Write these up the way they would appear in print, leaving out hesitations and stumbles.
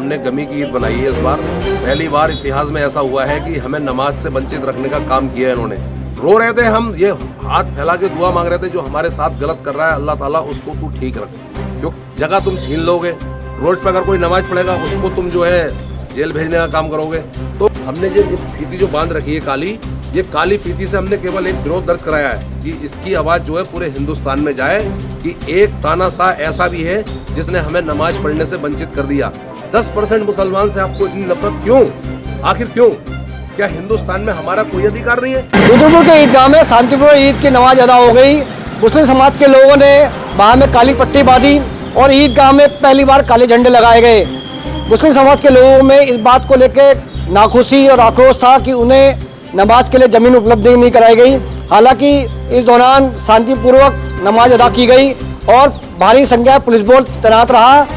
हमने गमी की ईद बनाई है इस बार। पहली बार इतिहास में ऐसा हुआ है कि हमें नमाज से वंचित रखने का काम किया है इन्होंने। रो रहे थे हम, ये हाथ फैला के दुआ मांग रहे थे, जो हमारे साथ गलत कर रहा है अल्लाह ताला उसको तू ठीक रख। क्यों जगह तुम छीन लोगे, रोड पर अगर कोई नमाज पढ़ेगा उसको तुम जो है जेल भेजने का काम करोगे। तो हमने ये फीती जो बांध रखी है काली, ये काली फीती से हमने केवल एक विरोध दर्ज कराया है कि इसकी आवाज़ जो है पूरे हिंदुस्तान में जाए कि एक तानाशाह ऐसा भी है जिसने हमें नमाज पढ़ने से वंचित कर दिया। 10% मुसलमान से आपको इतनी नफरत क्यों? आखिर क्यों? क्या हिंदुस्तान में हमारा कोई अधिकार नहीं है? रुद्रपुर के ईदगाह में शांतिपूर्ण ईद की नमाज अदा हो गई। मुस्लिम समाज के लोगों ने बाहर में काली पट्टी बांधी और ईदगाह में पहली बार काले झंडे लगाए गए। मुस्लिम समाज के लोगों में इस बात को लेकर नाखुशी और आक्रोश था कि उन्हें नमाज के लिए ज़मीन उपलब्ध नहीं कराई गई। हालांकि इस दौरान शांतिपूर्वक नमाज अदा की गई और भारी संख्या में पुलिस बल तैनात रहा।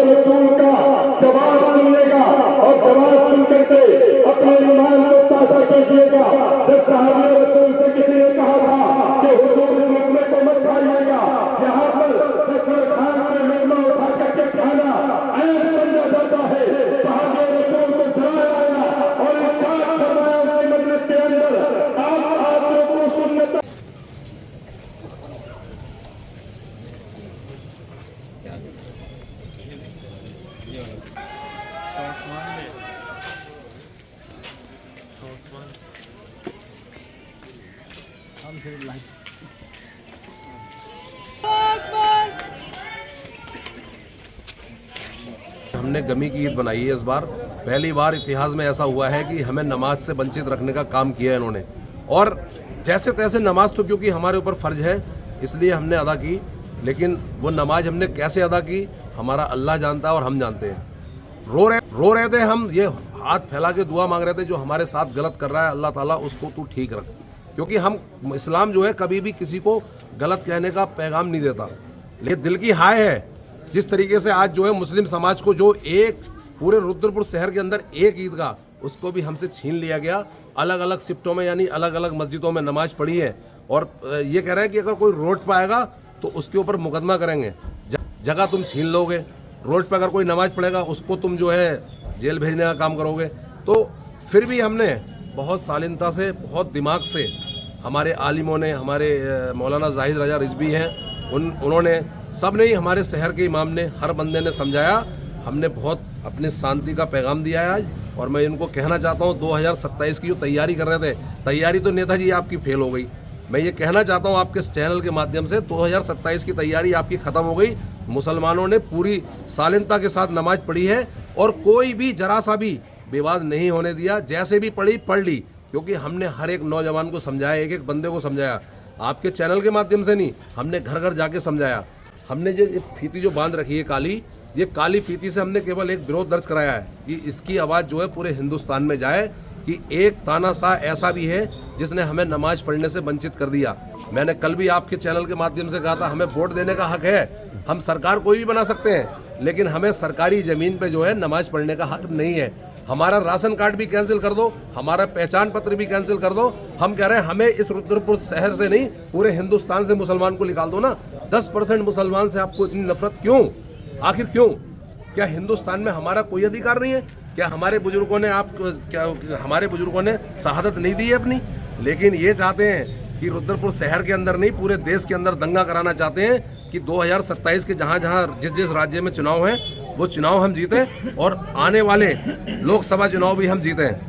रसूल का जवाब सुनिएगा और जवाब सुन करके अपने ईमान को ताज़ा कीजिएगा। जब सहाबी रसूल से किसी ने कहा था कि हुजूर इस लकमे को मत खाइएगा, यहाँ पर दस्तरखान से लकमा उठा करके खाना ऐब समझा जाता है। सहाबी रसूल को जलाया गया और इरशाद फरमाया उसी मजलिस के अंदर, आप लोगों को सुन्नत हमने गमी की ईद बनाई है इस बार। पहली बार इतिहास में ऐसा हुआ है कि हमें नमाज से वंचित रखने का काम किया है इन्होंने। और जैसे तैसे नमाज तो क्योंकि हमारे ऊपर फ़र्ज है इसलिए हमने अदा की, लेकिन वो नमाज हमने कैसे अदा की हमारा अल्लाह जानता है और हम जानते हैं। रो रहे थे हम, ये हाथ फैला के दुआ मांग रहे थे, जो हमारे साथ गलत कर रहा है अल्लाह ताला उसको तू ठीक रख। क्योंकि हम इस्लाम जो है कभी भी किसी को गलत कहने का पैगाम नहीं देता। लेकिन दिल की हाय है जिस तरीके से आज जो है मुस्लिम समाज को जो एक पूरे रुद्रपुर शहर के अंदर एक ईदगाह उसको भी हमसे छीन लिया गया। अलग अलग शिफ्टों में यानी अलग अलग मस्जिदों में नमाज पढ़ी है और ये कह रहे हैं कि अगर कोई रोड पर आएगा तो उसके ऊपर मुकदमा करेंगे। जगह तुम छीन लोगे, रोड पर अगर कोई नमाज पढ़ेगा उसको तुम जो है जेल भेजने का काम करोगे। तो फिर भी हमने बहुत सालिनता से, बहुत दिमाग से, हमारे आलिमों ने, हमारे मौलाना जाहिद रजा रिजवी हैं, उन्होंने सब ने ही, हमारे शहर के इमाम ने, हर बंदे ने समझाया। हमने बहुत अपने शांति का पैगाम दिया है आज। और मैं इनको कहना चाहता हूँ 2027 की जो तैयारी कर रहे थे, तैयारी तो नेताजी आपकी फेल हो गई। मैं ये कहना चाहता हूँ आपके इस चैनल के माध्यम से 2027 की तैयारी आपकी ख़त्म हो गई। मुसलमानों ने पूरी सालिनता के साथ नमाज पढ़ी है और कोई भी जरा सा भी विवाद नहीं होने दिया। जैसे भी पढ़ी पढ़ ली, क्योंकि हमने हर एक नौजवान को समझाया, एक एक बंदे को समझाया। आपके चैनल के माध्यम से नहीं, हमने घर घर जाके समझाया। हमने ये फीती जो बांध रखी है काली, ये काली फीती से हमने केवल एक विरोध दर्ज कराया है कि इसकी आवाज़ जो है पूरे हिंदुस्तान में जाए कि एक तानाशाह ऐसा भी है जिसने हमें नमाज पढ़ने से वंचित कर दिया। मैंने कल भी आपके चैनल के माध्यम से कहा था, हमें वोट देने का हक है, हम सरकार कोई भी बना सकते हैं, लेकिन हमें सरकारी ज़मीन पे जो है नमाज पढ़ने का हक नहीं है। हमारा राशन कार्ड भी कैंसिल कर दो, हमारा पहचान पत्र भी कैंसिल कर दो। हम कह रहे हैं हमें इस रुद्रपुर शहर से नहीं, पूरे हिंदुस्तान से मुसलमान को निकाल दो ना। 10% मुसलमान से आपको इतनी नफरत क्यों? आखिर क्यों? क्या हिंदुस्तान में हमारा कोई अधिकार नहीं है? क्या हमारे बुजुर्गों ने शहादत नहीं दी है अपनी? लेकिन ये चाहते हैं कि रुद्रपुर शहर के अंदर नहीं, पूरे देश के अंदर दंगा कराना चाहते हैं कि 2027 के जहाँ जिस राज्य में चुनाव हैं वो चुनाव हम जीतें और आने वाले लोकसभा चुनाव भी हम जीतें।